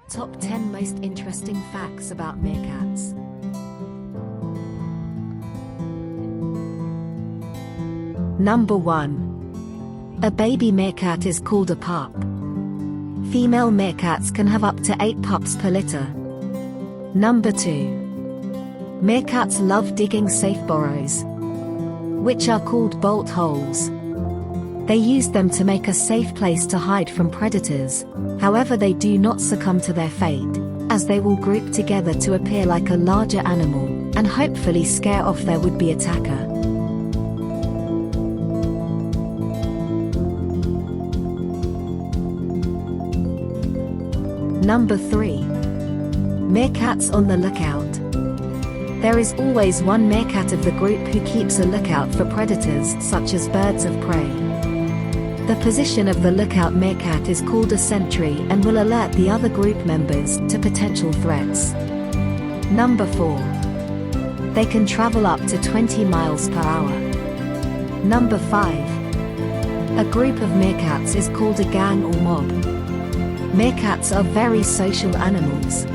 Top 10 Most Interesting Facts About Meerkats. Number 1. A baby meerkat is called a pup. Female meerkats can have up to 8 pups per litter. Number 2. Meerkats love digging safe burrows, which are called bolt holes. They use them to make a safe place to hide from predators. However, they do not succumb to their fate, as they will group together to appear like a larger animal, and hopefully scare off their would-be attacker. Number 3. Meerkats on the lookout. There is always one meerkat of the group who keeps a lookout for predators such as birds of prey. The position of the lookout meerkat is called a sentry and will alert the other group members to potential threats. Number 4. They can travel up to 20 miles per hour. Number 5. A group of meerkats is called a gang or mob. Meerkats are very social animals.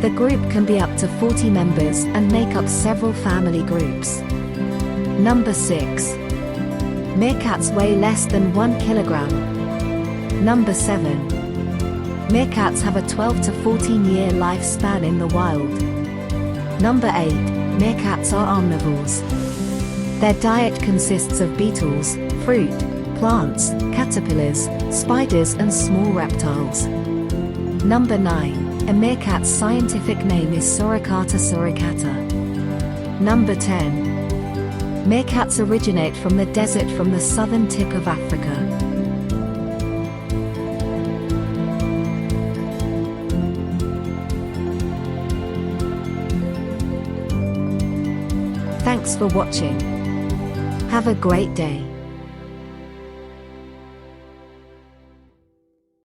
The group can be up to 40 members and make up several family groups. Number 6. Meerkats weigh less than 1 kilogram. Number 7. Meerkats have a 12 to 14-year lifespan in the wild. Number 8. Meerkats are omnivores. Their diet consists of beetles, fruit, plants, caterpillars, spiders and small reptiles. Number 9. A meerkat's scientific name is Suricata suricata. Number 10. Meerkats originate from the desert from the southern tip of Africa. Thanks for watching. Have a great day.